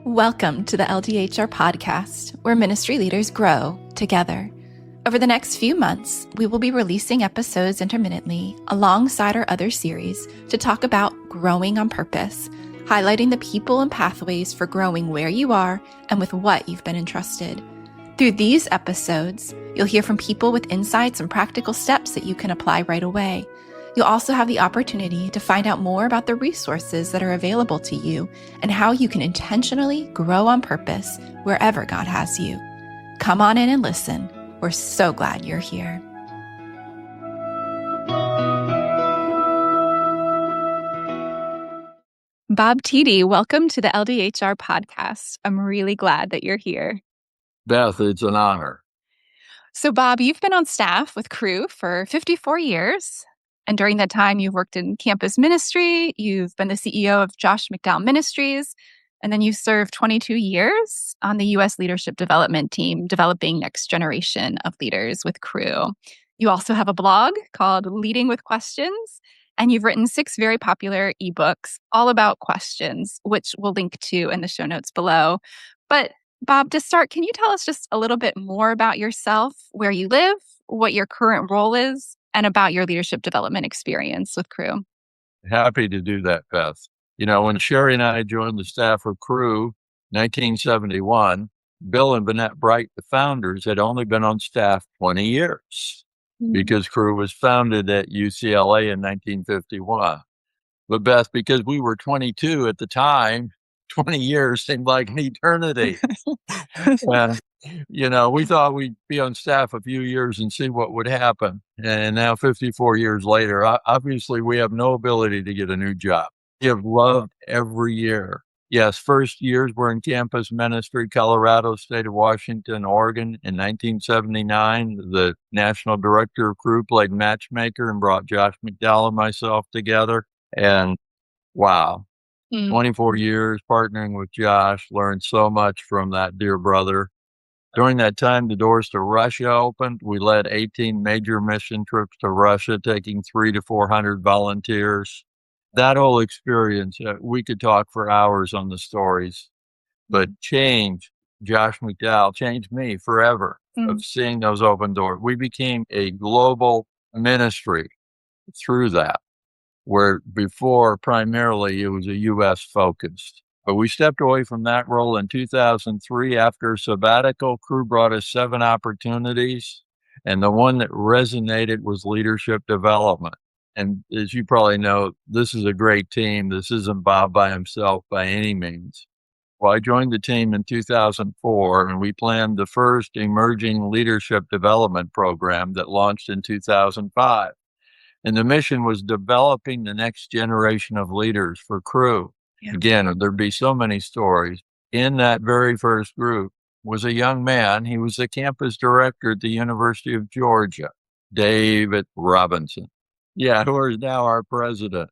Welcome to the LDHR podcast, where ministry leaders grow together. Over the next few months, we will be releasing episodes intermittently alongside our other series to talk about growing on purpose, highlighting the people and pathways for growing where you are and with what you've been entrusted. Through these episodes, you'll hear from people with insights and practical steps that you can apply right away. You'll also have the opportunity to find out more about the resources that are available to you and how you can intentionally grow on purpose wherever God has you. Come on in and listen. We're so glad you're here. Bob Tiede, welcome to the LDHR podcast. I'm really glad that you're here. Beth, it's an honor. So, Bob, you've been on staff with Cru for 54 years. And during that time, you've worked in campus ministry. You've been the CEO of Josh McDowell Ministries. And then you served 22 years on the U.S. leadership development team, developing next generation of leaders with Cru. You also have a blog called Leading with Questions. And you've written 6 very popular eBooks all about questions, which we'll link to in the show notes below. But Bob, to start, can you tell us just a little bit more about yourself, where you live, what your current role is, and about your leadership development experience with Cru? Happy to do that, Beth. You know, when Sherry and I joined the staff of Cru in 1971, Bill and Vanette Bright, the founders, had only been on staff 20 years because Cru was founded at UCLA in 1951. But Beth, because we were 22 at the time, 20 years seemed like an eternity. We thought we'd be on staff a few years and see what would happen. And now 54 years later, obviously we have no ability to get a new job. We have loved every year. Yes, first years were in campus ministry, Colorado, state of Washington, Oregon. In 1979, the national director of Cru played matchmaker and brought Josh McDowell and myself together. And wow. 24 years partnering with Josh, learned so much from that dear brother. During that time, the doors to Russia opened. We led 18 major mission trips to Russia, taking 300 to 400 volunteers. That whole experience, we could talk for hours on the stories, but Josh McDowell changed me forever of seeing those open doors. We became a global ministry through that, where before primarily it was a U.S. focused. But we stepped away from that role in 2003 after a sabbatical. Cru brought us 7 opportunities, and the one that resonated was leadership development. And as you probably know, this is a great team. This isn't Bob by himself by any means. Well, I joined the team in 2004, and we planned the first emerging leadership development program that launched in 2005. And the mission was developing the next generation of leaders for Cru. Yeah. Again, there'd be so many stories. In that very first group was a young man. He was the campus director at the University of Georgia, David Robinson. Yeah, who is now our president.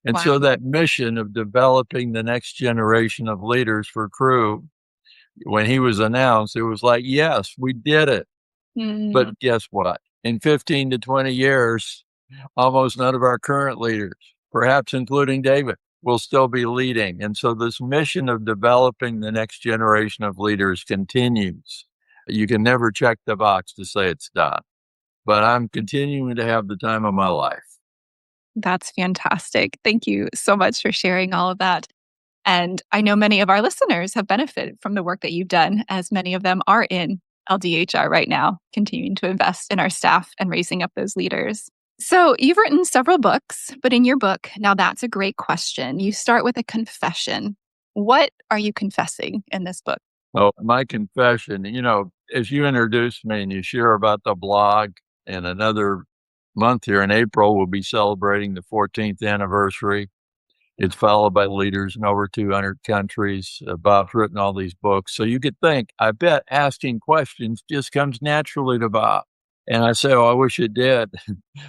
And so that mission of developing the next generation of leaders for Cru, when he was announced, it was like, yes, we did it. But guess what? In 15 to 20 years, almost none of our current leaders, perhaps including David, will still be leading. And so this mission of developing the next generation of leaders continues. You can never check the box to say it's done. But I'm continuing to have the time of my life. That's fantastic. Thank you so much for sharing all of that. And I know many of our listeners have benefited from the work that you've done, as many of them are in LDHR right now, continuing to invest in our staff and raising up those leaders. So you've written several books, but in your book, Now That's a Great Question, you start with a confession. What are you confessing in this book? Oh, my confession, as you introduced me and you share about the blog, in another month here in April, we'll be celebrating the 14th anniversary. It's followed by leaders in over 200 countries. Bob's written all these books. So you could think, I bet asking questions just comes naturally to Bob. And I say, oh, I wish it did.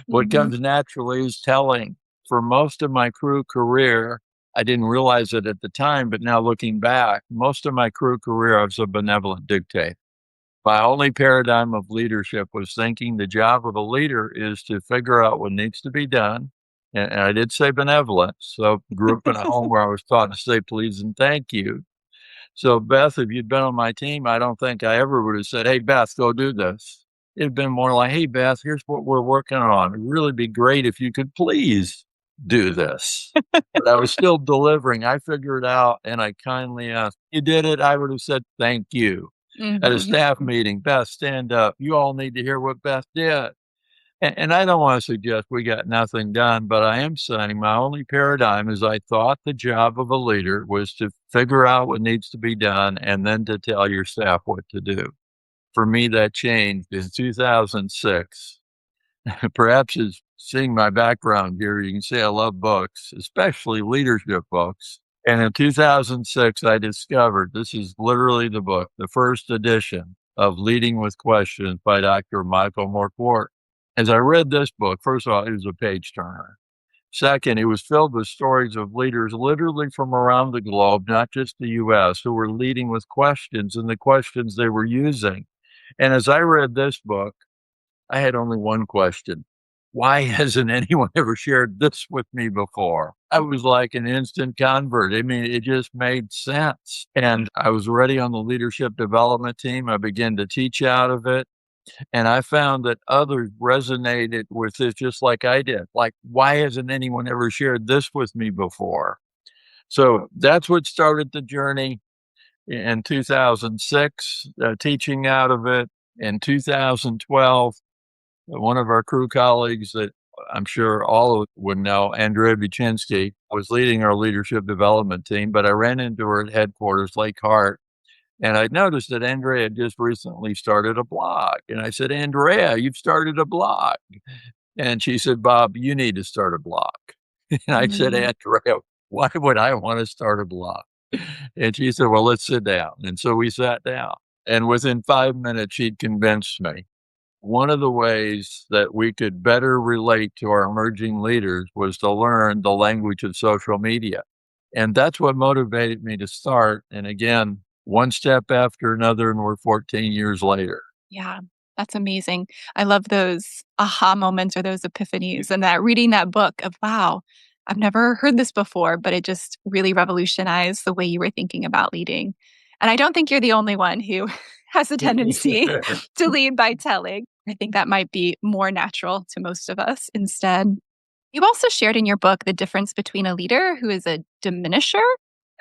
What comes naturally is telling. For most of my Cru career, I didn't realize it at the time, but now looking back, most of my Cru career, I was a benevolent dictator. My only paradigm of leadership was thinking the job of a leader is to figure out what needs to be done. And I did say benevolence. So grew up in a home where I was taught to say please and thank you. So Beth, if you'd been on my team, I don't think I ever would have said, hey, Beth, go do this. It'd been more like, hey, Beth, here's what we're working on. It'd really be great if you could please do this. But I was still delivering. I figured out and I kindly asked, you did it. I would have said, thank you. At a staff meeting, Beth, stand up. You all need to hear what Beth did. And I don't want to suggest we got nothing done, but I am saying my only paradigm is I thought the job of a leader was to figure out what needs to be done and then to tell your staff what to do. For me, that changed in 2006. Perhaps as seeing my background here, you can see I love books, especially leadership books. And in 2006, I discovered this is literally the book, the first edition of Leading with Questions by Dr. Michael Morkworth. As I read this book, first of all, it was a page turner. Second, it was filled with stories of leaders literally from around the globe, not just the US, who were leading with questions and the questions they were using. And as I read this book, I had only one question. Why hasn't anyone ever shared this with me before? I was like an instant convert. I mean, it just made sense. And I was already on the leadership development team. I began to teach out of it. And I found that others resonated with it just like I did. Like, why hasn't anyone ever shared this with me before? So that's what started the journey in 2006, teaching out of it. In 2012, one of our crew colleagues that I'm sure all would know, Andrea Buczynski, was leading our leadership development team, but I ran into her at headquarters, Lake Hart, and I noticed that Andrea had just recently started a blog. And I said, Andrea, you've started a blog. And she said, Bob, you need to start a blog. And I said, Andrea, why would I want to start a blog? And she said, well, let's sit down. And so we sat down. And within 5 minutes, she'd convinced me. One of the ways that we could better relate to our emerging leaders was to learn the language of social media. And that's what motivated me to start. And again, one step after another, and we're 14 years later. Yeah, that's amazing. I love those aha moments or those epiphanies and that reading that book of, wow, I've never heard this before, but it just really revolutionized the way you were thinking about leading. And I don't think you're the only one who has a tendency to lead by telling. I think that might be more natural to most of us instead. You also shared in your book the difference between a leader who is a diminisher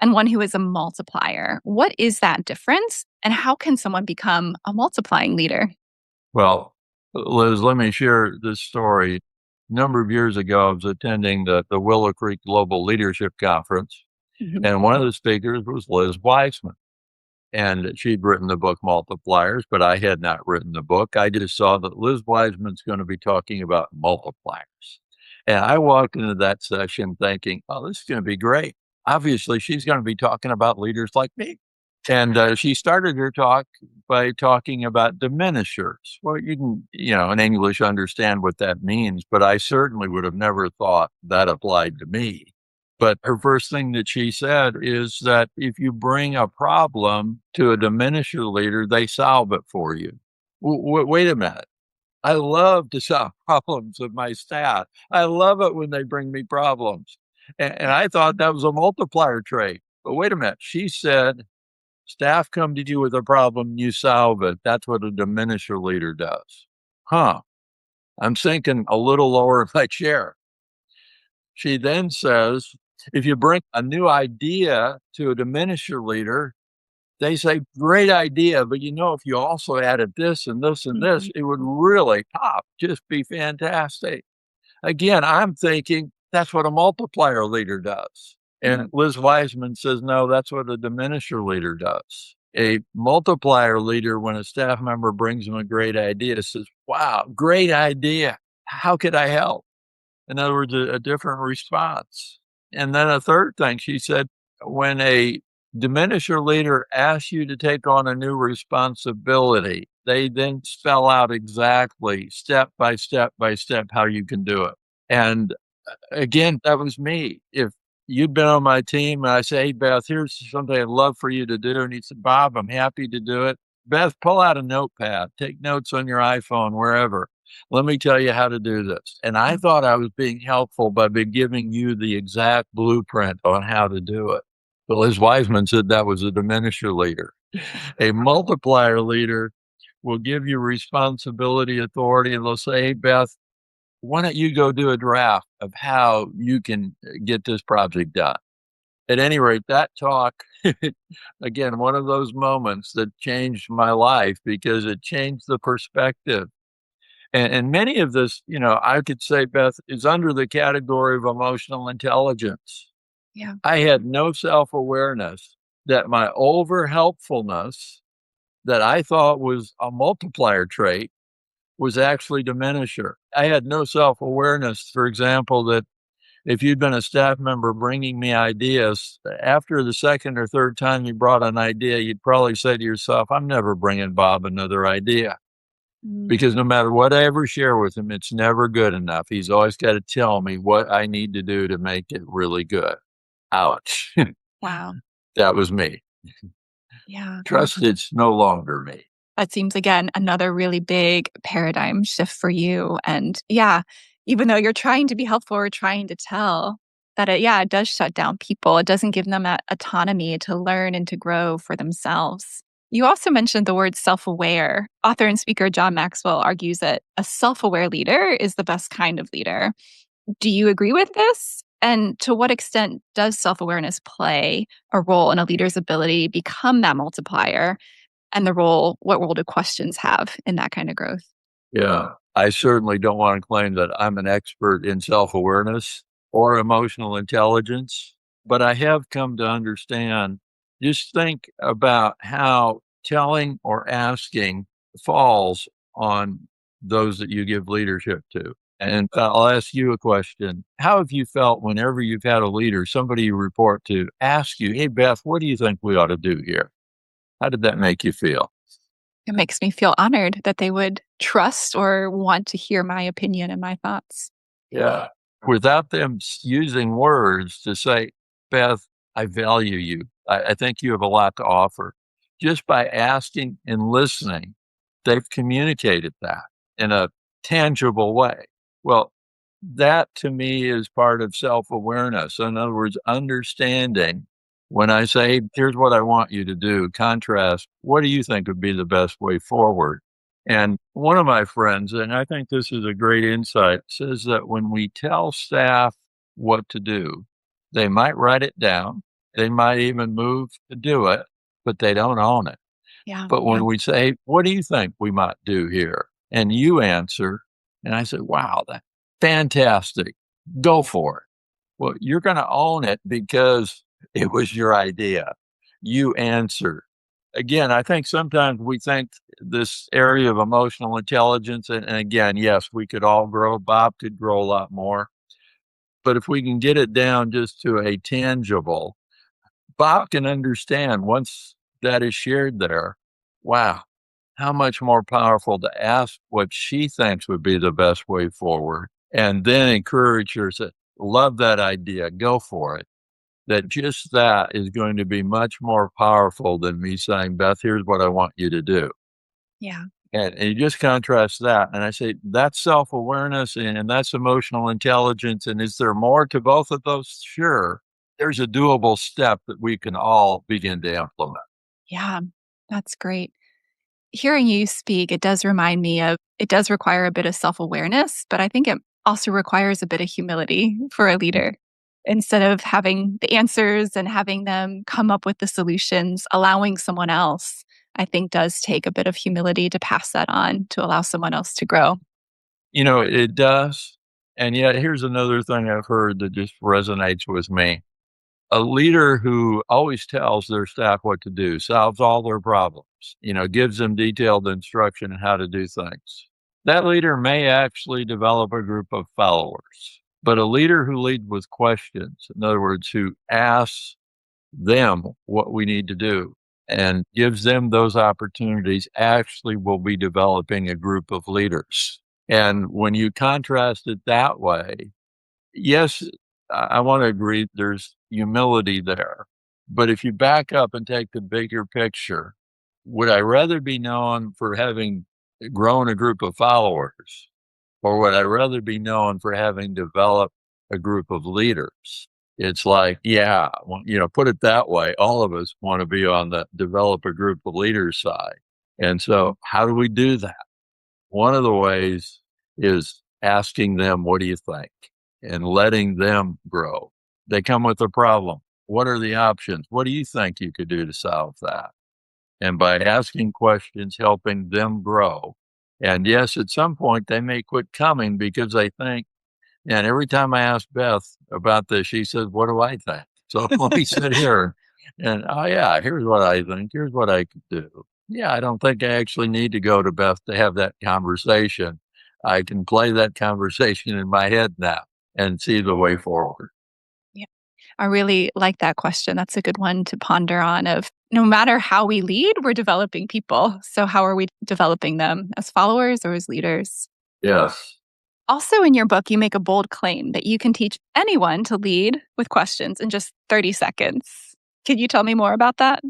and one who is a multiplier. What is that difference? And how can someone become a multiplying leader? Well, Liz, let me share this story. A number of years ago, I was attending the Willow Creek Global Leadership Conference, and one of the speakers was Liz Wiseman. And she'd written the book Multipliers, but I had not written the book. I just saw that Liz Wiseman's going to be talking about multipliers. And I walked into that session thinking, oh, this is going to be great. Obviously, she's going to be talking about leaders like me. And she started her talk by talking about diminishers. Well, you can, in English understand what that means, but I certainly would have never thought that applied to me. But her first thing that she said is that if you bring a problem to a diminisher leader, they solve it for you. Wait a minute. I love to solve problems with my staff. I love it when they bring me problems. And I thought that was a multiplier trait. But wait a minute. She said, staff come to you with a problem, you solve it. That's what a diminisher leader does. Huh. I'm sinking a little lower in my chair. She then says, if you bring a new idea to a diminisher leader, they say, great idea, but if you also added this and this and this, it would really pop, just be fantastic. Again, I'm thinking that's what a multiplier leader does. And Liz Wiseman says, no, that's what a diminisher leader does. A multiplier leader, when a staff member brings them a great idea, says, wow, great idea. How could I help? In other words, a different response. And then a third thing, she said, when a diminisher leader asks you to take on a new responsibility, they then spell out exactly step by step by step how you can do it. And again, that was me. If you'd been on my team and I say, hey, Beth, here's something I'd love for you to do. And he said, Bob, I'm happy to do it. Beth, pull out a notepad, take notes on your iPhone, wherever. Let me tell you how to do this. And I thought I was being helpful by giving you the exact blueprint on how to do it. But Liz Wiseman said that was a diminisher leader. A multiplier leader will give you responsibility, authority, and they'll say, hey, Beth, why don't you go do a draft of how you can get this project done? At any rate, that talk, again, one of those moments that changed my life because it changed the perspective. And many of this, I could say, Beth, is under the category of emotional intelligence. Yeah. I had no self-awareness that my over helpfulness that I thought was a multiplier trait was actually diminisher. I had no self-awareness, for example, that if you'd been a staff member bringing me ideas, after the second or third time you brought an idea, you'd probably say to yourself, I'm never bringing Bob another idea. Because no matter what I ever share with him, it's never good enough. He's always got to tell me what I need to do to make it really good. Ouch. Wow. That was me. Yeah. Trust it's no longer me. That seems, again, another really big paradigm shift for you. And yeah, even though you're trying to be helpful or trying to tell, that it does shut down people. It doesn't give them that autonomy to learn and to grow for themselves. You also mentioned the word self-aware. Author and speaker John Maxwell argues that a self-aware leader is the best kind of leader. Do you agree with this? And to what extent does self-awareness play a role in a leader's ability to become that multiplier? And what role do questions have in that kind of growth? Yeah. I certainly don't want to claim that I'm an expert in self-awareness or emotional intelligence, but I have come to understand, just think about how telling or asking falls on those that you give leadership to. And I'll ask you a question. How have you felt whenever you've had a leader, somebody you report to, ask you, hey, Beth, what do you think we ought to do here? How did that make you feel? It makes me feel honored that they would trust or want to hear my opinion and my thoughts. Yeah. Without them using words to say, Beth, I value you. I think you have a lot to offer. Just by asking and listening, they've communicated that in a tangible way. Well, that to me is part of self-awareness. In other words, understanding when I say, here's what I want you to do, contrast, what do you think would be the best way forward? And one of my friends, and I think this is a great insight, says that when we tell staff what to do, they might write it down, they might even move to do it, but they don't own it. Yeah. But when we say, what do you think we might do here? And you answer, and I said, wow, that's fantastic. Go for it. Well, you're going to own it because it was your idea. You answered. Again, I think sometimes we think this area of emotional intelligence, and again, yes, we could all grow. Bob could grow a lot more. But if we can get it down just to a tangible, Bob can understand once that is shared there, wow, how much more powerful to ask what she thinks would be the best way forward and then encourage her to love that idea, go for it. That just that is going to be much more powerful than me saying, Beth, here's what I want you to do. Yeah. And you just contrast that. And I say, that's self-awareness and that's emotional intelligence. And is there more to both of those? Sure. There's a doable step that we can all begin to implement. Yeah. That's great. Hearing you speak, it does remind me of it does require a bit of self-awareness, but I think it also requires a bit of humility for a leader. Instead of having the answers and having them come up with the solutions, allowing someone else, I think does take a bit of humility to pass that on to allow someone else to grow. It does. And yet, here's another thing I've heard that just resonates with me. A leader who always tells their staff what to do, solves all their problems, gives them detailed instruction on how to do things. That leader may actually develop a group of followers, but a leader who leads with questions, in other words, who asks them what we need to do and gives them those opportunities, actually will be developing a group of leaders. And when you contrast it that way, yes, I want to agree there's humility there. But if you back up and take the bigger picture, would I rather be known for having grown a group of followers, or would I rather be known for having developed a group of leaders? It's like, yeah, put it that way. All of us want to be on the develop a group of leaders side. And so how do we do that? One of the ways is asking them, what do you think? And letting them grow. They come with a problem. What are the options? What do you think you could do to solve that? And by asking questions, helping them grow. And yes, at some point they may quit coming because they think, and every time I ask Beth about this, she says, what do I think? So let me sit here and, oh yeah, here's what I think. Here's what I could do. Yeah, I don't think I actually need to go to Beth to have that conversation. I can play that conversation in my head now and see the way forward. Yeah. I really like that question. That's a good one to ponder on of no matter how we lead, we're developing people. So how are we developing them as followers or as leaders? Yes. Also in your book, you make a bold claim that you can teach anyone to lead with questions in just 30 seconds. Can you tell me more about that?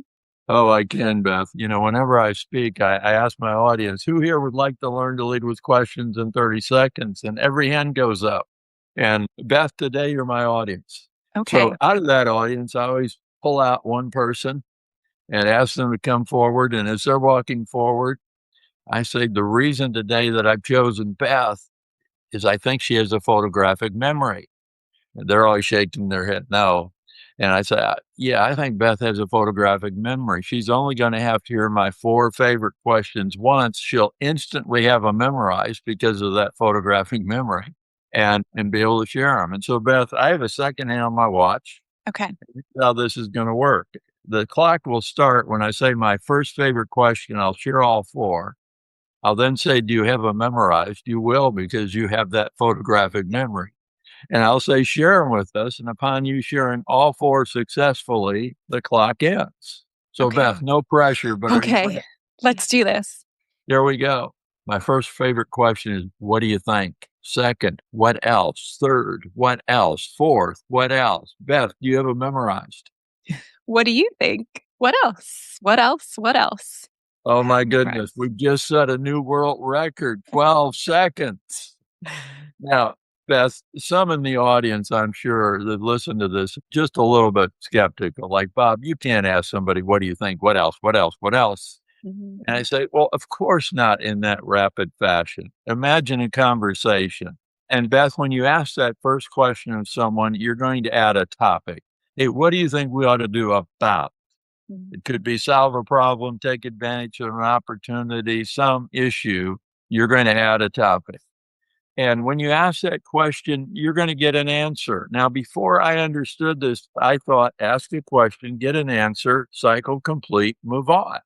Oh, I can, Beth. Whenever I speak, I ask my audience, who here would like to learn to lead with questions in 30 seconds? And every hand goes up. And Beth, today you're my audience. Okay. So out of that audience, I always pull out one person and ask them to come forward. And as they're walking forward, I say, the reason today that I've chosen Beth is I think she has a photographic memory. And they're always shaking their head no. And I say, yeah, I think Beth has a photographic memory. She's only going to have to hear my 4 favorite questions once. She'll instantly have them memorized because of that photographic memory and be able to share them. And so, Beth, I have a second hand on my watch. Okay. How this is going to work. The clock will start when I say my first favorite question. I'll share all 4. I'll then say, do you have them memorized? You will, because you have that photographic memory. And I'll say, share them with us. And upon you sharing all 4 successfully, the clock ends. So, Okay. Beth, no pressure, but okay, let's do this. Here we go. My first favorite question is, what do you think? Second, what else? Third, what else? Fourth, what else? Beth, do you have them memorized? What do you think? What else? What else? What else? Oh, my goodness. We've just set a new world record, 12 seconds. Now, Beth, some in the audience, I'm sure, that listen to this, just a little bit skeptical. Like, Bob, you can't ask somebody, what do you think? What else? What else? What else? Mm-hmm. And I say, well, of course not in that rapid fashion. Imagine a conversation. And Beth, when you ask that first question of someone, you're going to add a topic. Hey, what do you think we ought to do about? Mm-hmm. It could be solve a problem, take advantage of an opportunity, some issue. You're going to add a topic. And when you ask that question, you're going to get an answer. Now, before I understood this, I thought, ask a question, get an answer, cycle complete, move on.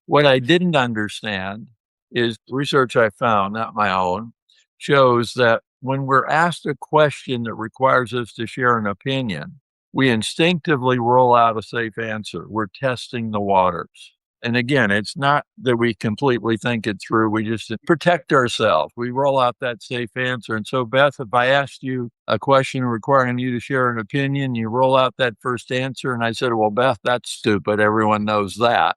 What I didn't understand is research I found, not my own, shows that when we're asked a question that requires us to share an opinion, we instinctively roll out a safe answer. We're testing the waters. And again, it's not that we completely think it through. We just protect ourselves. We roll out that safe answer. And so, Beth, if I asked you a question requiring you to share an opinion, you roll out that first answer. And I said, well, Beth, that's stupid. Everyone knows that.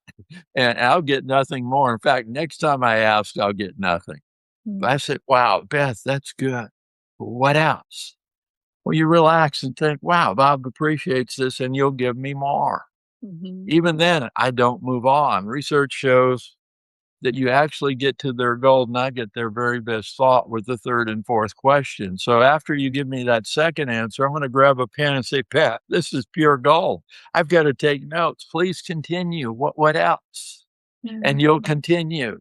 And I'll get nothing more. In fact, next time I ask, I'll get nothing. Mm-hmm. I said, wow, Beth, that's good. What else? Well, you relax and think, wow, Bob appreciates this and you'll give me more. Mm-hmm. Even then, I don't move on. Research shows that you actually get to their gold nugget, their very best thought with the third and fourth question. So after you give me that second answer, I'm going to grab a pen and say, Pat, this is pure gold. I've got to take notes. Please continue. What else? Mm-hmm. And you'll continue.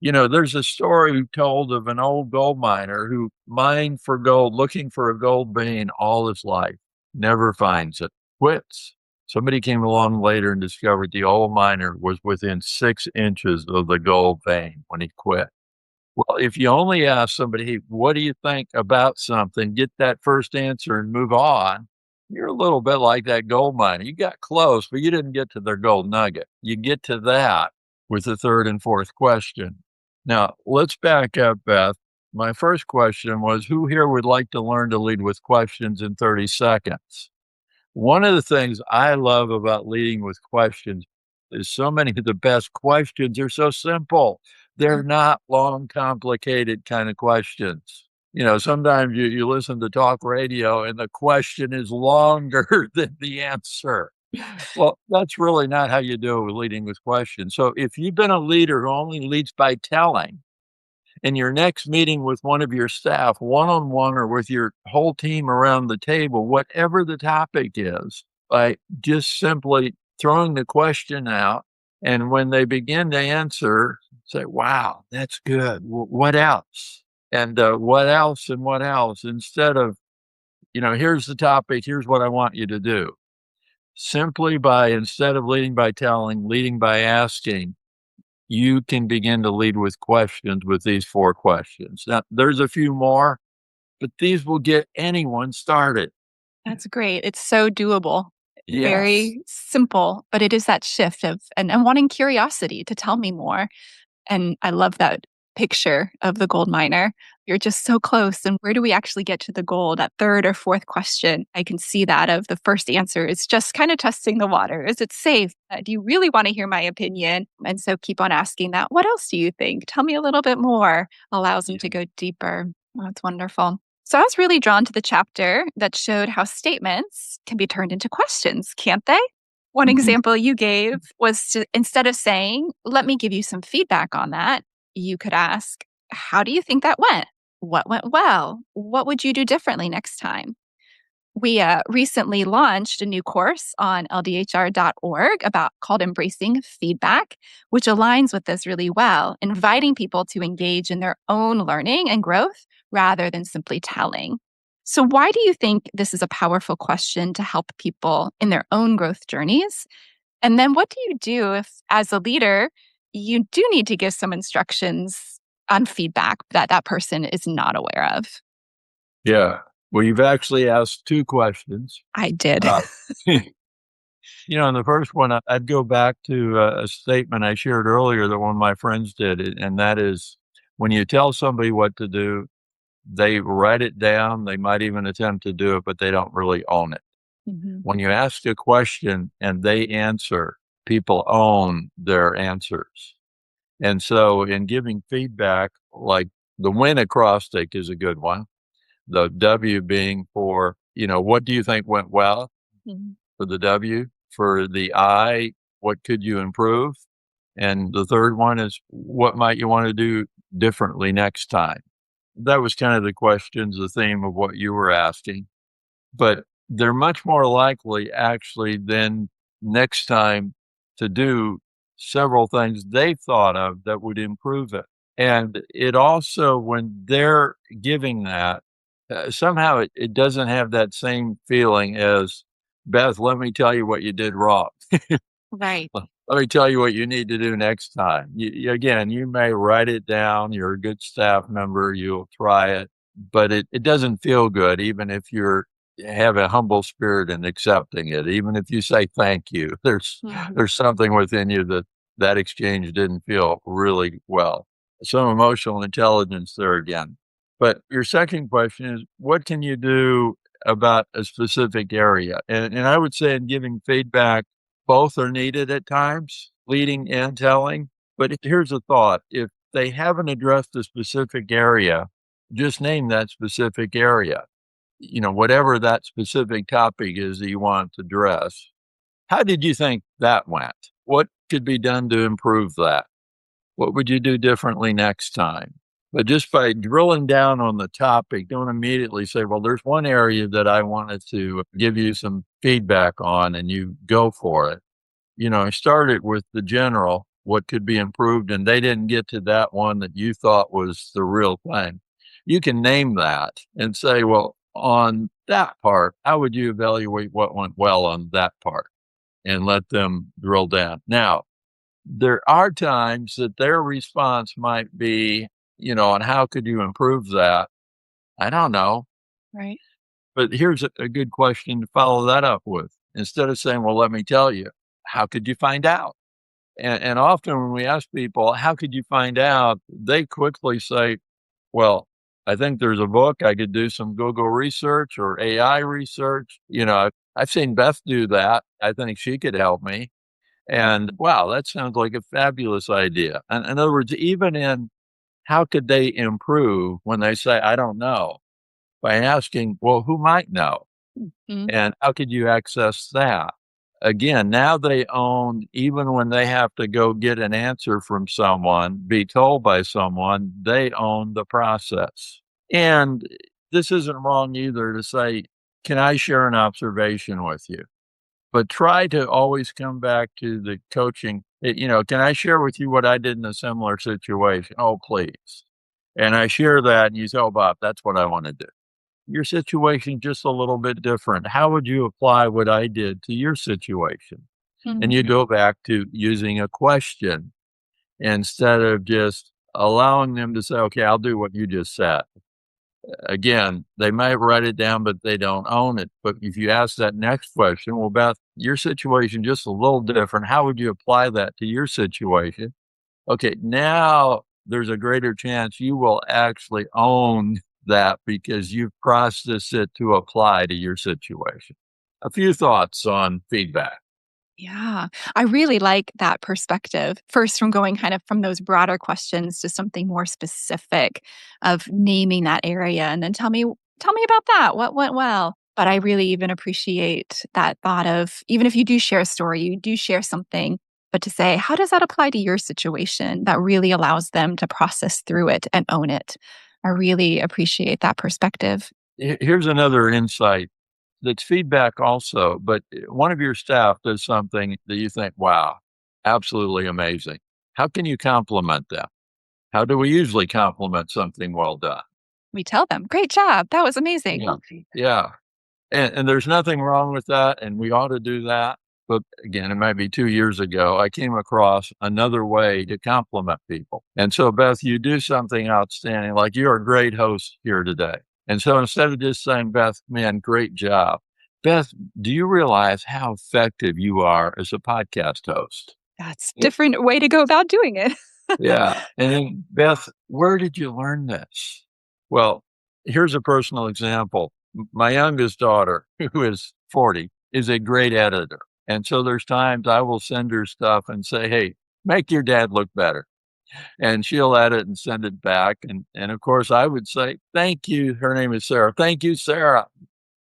There's a story told of an old gold miner who mined for gold, looking for a gold vein all his life, never finds it, quits. Somebody came along later and discovered the old miner was within 6 inches of the gold vein when he quit. Well, if you only ask somebody, hey, what do you think about something, get that first answer and move on, you're a little bit like that gold miner. You got close, but you didn't get to their gold nugget. You get to that with the third and fourth question. Now, let's back up, Beth. My first question was, who here would like to learn to lead with questions in 30 seconds? One of the things I love about leading with questions, is so many of the best questions are so simple. They're not long, complicated kind of questions. Sometimes you listen to talk radio and the question is longer than the answer. Well, that's really not how you do leading with questions. So if you've been a leader who only leads by telling, in your next meeting with one of your staff, one-on-one or with your whole team around the table, whatever the topic is, by just simply throwing the question out, and when they begin to answer, say, wow, that's good. What else? And what else and what else? Instead of, here's the topic, here's what I want you to do. Simply instead of leading by telling, leading by asking, you can begin to lead with questions with these 4 questions. Now, there's a few more, but these will get anyone started. That's great. It's so doable. Yes. Very simple, but it is that shift of and wanting curiosity to tell me more. And I love that picture of the gold miner. You're just so close. And where do we actually get to the goal? That 3rd or 4th question, I can see that of the first answer is just kind of testing the water. Is it safe? Do you really want to hear my opinion? And so keep on asking that. What else do you think? Tell me a little bit more. Allows them to go deeper. Oh, that's wonderful. So I was really drawn to the chapter that showed how statements can be turned into questions, can't they? One example you gave was to, instead of saying, let me give you some feedback on that, you could ask, how do you think that went? What went well? What would you do differently next time? We recently launched a new course on ldhr.org called Embracing Feedback, which aligns with this really well, inviting people to engage in their own learning and growth rather than simply telling. So why do you think this is a powerful question to help people in their own growth journeys? And then what do you do if, as a leader, you do need to give some instructions on feedback that person is not aware of? Yeah. Well, you've actually asked 2 questions. I did. In the first one, I'd go back to a statement I shared earlier that one of my friends did, and that is when you tell somebody what to do, they write it down. They might even attempt to do it, but they don't really own it. Mhm. When you ask a question and they answer, people own their answers. And so in giving feedback, like the win acrostic is a good one. The W being for, what do you think went well? Mhm. For the W. For the I, what could you improve? And the third one is, what might you want to do differently next time? That was kind of the questions, the theme of what you were asking. But they're much more likely, actually, than next time to do several things they've thought of that would improve it. And it also, when they're giving that, somehow it doesn't have that same feeling as, Beth, let me tell you what you did wrong. Right. Let me tell you what you need to do next time. Again, you may write it down. You're a good staff member. You'll try it, but it doesn't feel good, even if have a humble spirit in accepting it. Even if you say thank you, there's something within you that exchange didn't feel really well. Some emotional intelligence there again. But your second question is, what can you do about a specific area? And I would say in giving feedback, both are needed at times, leading and telling. But here's a thought. If they haven't addressed a specific area, just name that specific area. Whatever that specific topic is that you want to address. How did you think that went? What could be done to improve that? What would you do differently next time? But just by drilling down on the topic, don't immediately say, well, there's one area that I wanted to give you some feedback on, and you go for it. I started with the general, what could be improved, and they didn't get to that one that you thought was the real thing. You can name that and say, well, on that part, how would you evaluate what went well on that part? And let them drill down. Now, there are times that their response might be, on how could you improve that? I don't know. Right. But here's a good question to follow that up with. Instead of saying, well, let me tell you, how could you find out? And often when we ask people, how could you find out? They quickly say, well, I think there's a book. I could do some Google research or AI research. I've seen Beth do that. I think she could help me. And wow, that sounds like a fabulous idea. And in other words, even in how could they improve when they say, I don't know, by asking, well, who might know? Mhm. And how could you access that? Again, now they own, even when they have to go get an answer from someone, be told by someone, they own the process. And this isn't wrong either to say, can I share an observation with you? But try to always come back to the coaching. Can I share with you what I did in a similar situation? Oh, please. And I share that, and you say, oh, Bob, that's what I want to do. Your situation just a little bit different. How would you apply what I did to your situation? And you Mhm. go back to using a question instead of just allowing them to say, okay, I'll do what you just said. Again, they might write it down, but they don't own it. But if you ask that next question, well, Beth, your situation just a little different. How would you apply that to your situation? Okay, now there's a greater chance you will actually own that because you've processed it to apply to your situation. A few thoughts on feedback. Yeah, I really like that perspective. First, from going kind of from those broader questions to something more specific of naming that area, and then tell me about that. What went well? But I really even appreciate that thought of even if you do share a story, you do share something, but to say, how does that apply to your situation? That really allows them to process through it and own it. I really appreciate that perspective. Here's another insight that's feedback also, but one of your staff does something that you think, wow, absolutely amazing. How can you compliment them? How do we usually compliment something well done? We tell them, great job. That was amazing. Yeah. Yeah. And there's nothing wrong with that, and we ought to do that. But again, it might be 2 years ago, I came across another way to compliment people. And so, Beth, you do something outstanding, like you're a great host here today. And so instead of just saying, Beth, man, great job. Beth, do you realize how effective you are as a podcast host? That's different way to go about doing it. Yeah. And then, Beth, where did you learn this? Well, here's a personal example. My youngest daughter, who is 40, is a great editor. And so there's times I will send her stuff and say, hey, make your dad look better. And she'll edit and send it back. And of course, I would say, thank you. Her name is Sarah. Thank you, Sarah.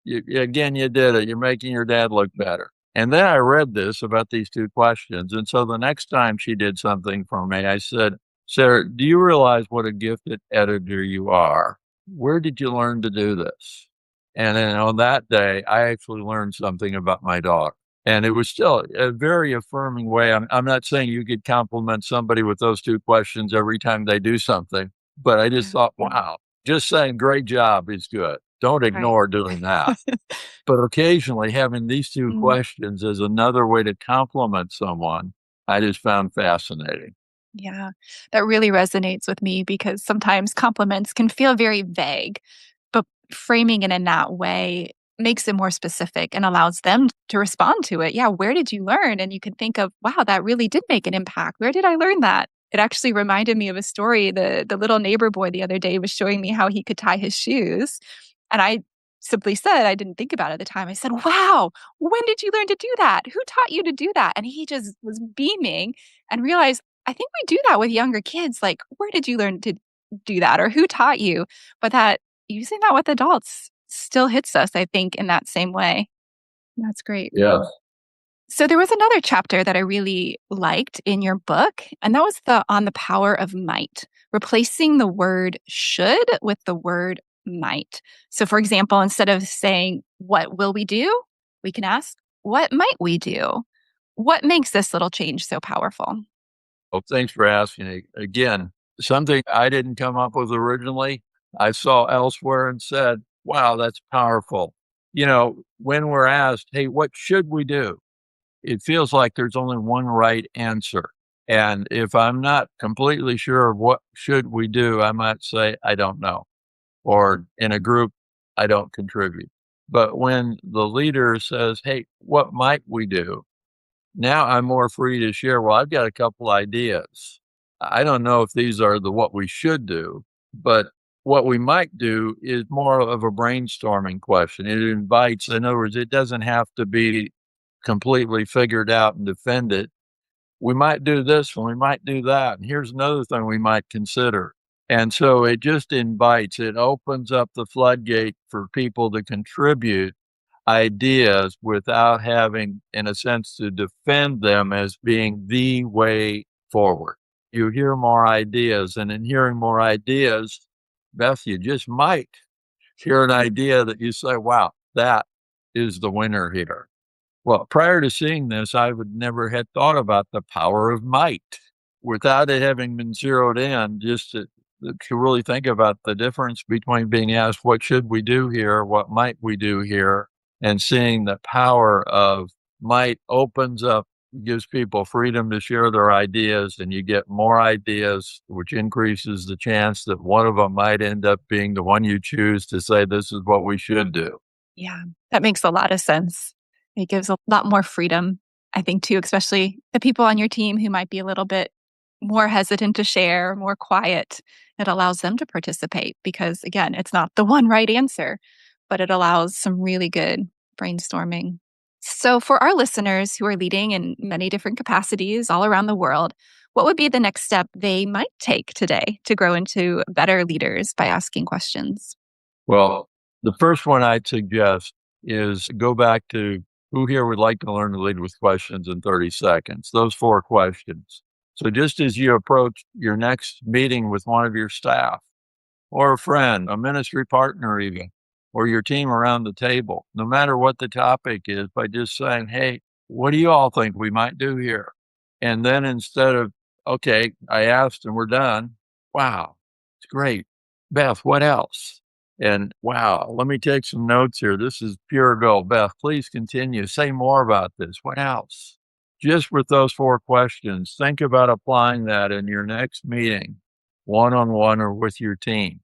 Again, you did it. You're making your dad look better. And then I read this about these two questions. And so the next time she did something for me, I said, Sarah, do you realize what a gifted editor you are? Where did you learn to do this? And then on that day, I actually learned something about my daughter. And it was still a very affirming way. I'm not saying you could compliment somebody with those two questions every time they do something, but I just Yeah. thought, wow, just saying great job is good. Don't Right. ignore doing that. But occasionally having these two Mm, questions as another way to compliment someone, I just found fascinating. yeah, that really resonates with me because sometimes compliments can feel very vague, but framing it in that way makes it more specific and allows them to respond to it. Yeah, where did you learn? And you can think of, wow, that really did make an impact. Where did I learn that? It actually reminded me of a story. The little neighbor boy the other day was showing me how he could tie his shoes. And I simply said, I didn't think about it at the time. I said, wow, when did you learn to do that? Who taught you to do that? And he just was beaming and realized, I think we do that with younger kids. Like, where did you learn to do that? Or who taught you? But that using that with adults still hits us, I think, in that same way. That's great. Yeah. So there was another chapter that I really liked in your book, and that was the on the power of might, replacing the word should with the word might. So for example, instead of saying what will we do, we can ask what might we do? What makes this little change so powerful? Well, thanks for asking. Again, something I didn't come up with originally, I saw elsewhere and said, wow, that's powerful. When we're asked, hey, what should we do? It feels like there's only one right answer. And if I'm not completely sure of what should we do, I might say, I don't know. Or in a group, I don't contribute. But when the leader says, hey, what might we do? Now I'm more free to share. Well, I've got a couple ideas. I don't know if these are the what we should do, but what we might do is more of a brainstorming question. It invites, in other words, it doesn't have to be completely figured out and defended. we might do this and we might do that. And here's another thing we might consider. And so it just invites, it opens up the floodgate for people to contribute ideas without having, in a sense, to defend them as being the way forward. You hear more ideas, and in hearing more ideas, Beth, you just might hear an idea that you say, wow, that is the winner here. Well, prior to seeing this, I would never had thought about the power of might without it having been zeroed in, just to really think about the difference between being asked, what should we do here? What might we do here? And seeing the power of might opens up, gives people freedom to share their ideas, and you get more ideas, which increases the chance that one of them might end up being the one you choose to say, this is what we should do. Yeah, that makes a lot of sense. It gives a lot more freedom, I think, too, especially the people on your team who might be a little bit more hesitant to share, more quiet. It allows them to participate because, again, it's not the one right answer, but it allows some really good brainstorming. So, for our listeners who are leading in many different capacities all around the world, what would be the next step they might take today to grow into better leaders by asking questions? Well, the first one I'd suggest is go back to who here would like to learn to lead with questions in 30 seconds, those 4 questions. So just as you approach your next meeting with one of your staff or a friend, a ministry partner even, or your team around the table, no matter what the topic is, by just saying, hey, what do you all think we might do here? And then instead of, okay, I asked and we're done, wow, it's great. Beth, what else? And wow, let me take some notes here. This is pure gold. Beth, please continue. Say more about this. What else? Just with those 4 questions, think about applying that in your next meeting, one-on-one or with your team,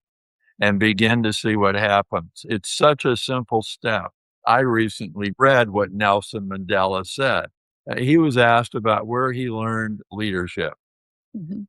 and begin to see what happens. It's such a simple step. I recently read what Nelson Mandela said. He was asked about where he learned leadership.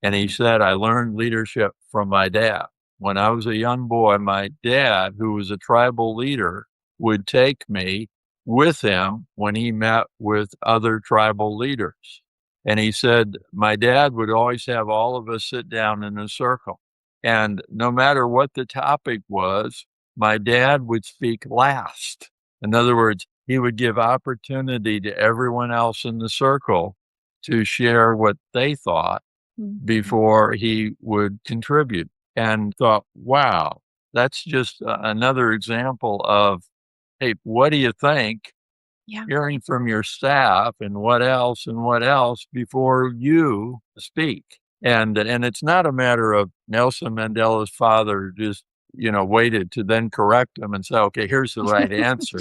And he said, I learned leadership from my dad. When I was a young boy, my dad, who was a tribal leader, would take me with him when he met with other tribal leaders. And he said, my dad would always have all of us sit down in a circle. And no matter what the topic was, my dad would speak last. In other words, he would give opportunity to everyone else in the circle to share what they thought before he would contribute. And thought, wow, that's just another example of, hey, what do you think? Yeah. Hearing from your staff and what else before you speak. And it's not a matter of Nelson Mandela's father just, waited to then correct him and say, okay, here's the right answer.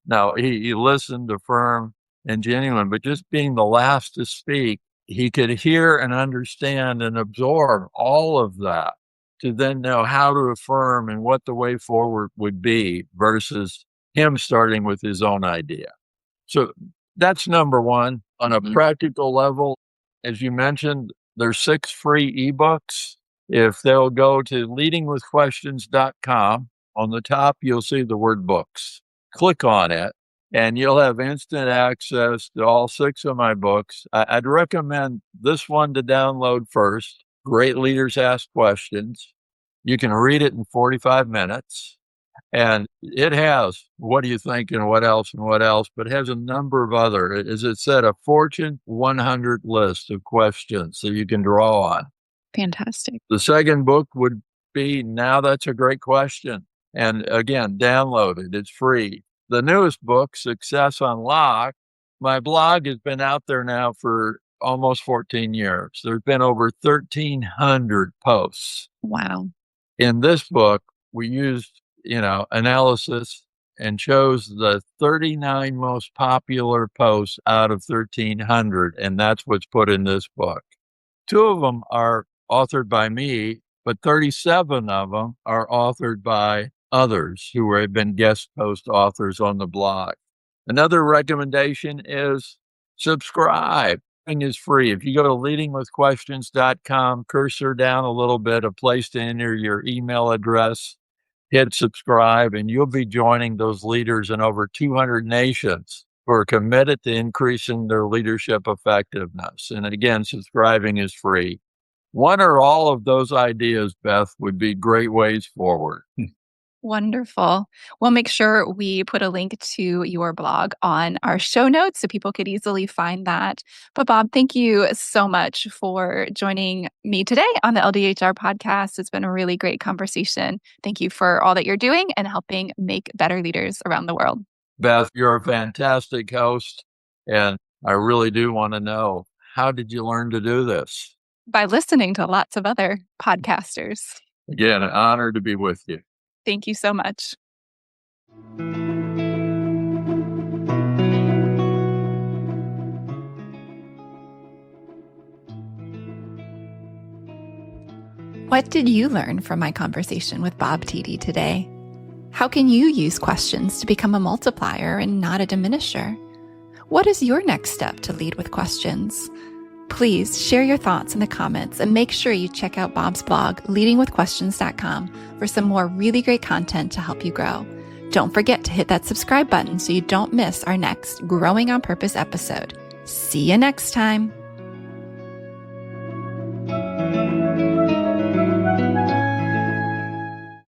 No, he listened, affirmed, and genuine, but just being the last to speak, he could hear and understand and absorb all of that to then know how to affirm and what the way forward would be versus him starting with his own idea. So that's number one. On a practical level, as you mentioned, there's 6 free eBooks. If they'll go to leadingwithquestions.com, on the top, you'll see the word books. Click on it, and you'll have instant access to all 6 of my books. I'd recommend this one to download first. Great Leaders Ask Questions. You can read it in 45 minutes. And it has, what do you think, and what else, but it has a number of other, as it said, a Fortune 100 list of questions that you can draw on. Fantastic. The second book would be Now That's a Great Question. And again, download it. It's free. The newest book, Success Unlocked, my blog has been out there now for almost 14 years. There's been over 1,300 posts. Wow. In this book, we used, analysis and chose the 39 most popular posts out of 1,300. And that's what's put in this book. 2 of them are authored by me, but 37 of them are authored by others who have been guest post authors on the blog. Another recommendation is subscribe. Everything is free. If you go to leadingwithquestions.com, cursor down a little bit, a place to enter your email address, hit subscribe, and you'll be joining those leaders in over 200 nations who are committed to increasing their leadership effectiveness. And again, subscribing is free. One or all of those ideas, Beth, would be great ways forward. Wonderful. We'll make sure we put a link to your blog on our show notes so people could easily find that. But Bob, thank you so much for joining me today on the LDHR podcast. It's been a really great conversation. Thank you for all that you're doing and helping make better leaders around the world. Beth, you're a fantastic host, and I really do want to know, how did you learn to do this? By listening to lots of other podcasters. Again, an honor to be with you. Thank you so much. What did you learn from my conversation with Bob Tiede today? How can you use questions to become a multiplier and not a diminisher? What is your next step to lead with questions? Please share your thoughts in the comments and make sure you check out Bob's blog, leadingwithquestions.com, for some more really great content to help you grow. Don't forget to hit that subscribe button so you don't miss our next Growing on Purpose episode. See you next time.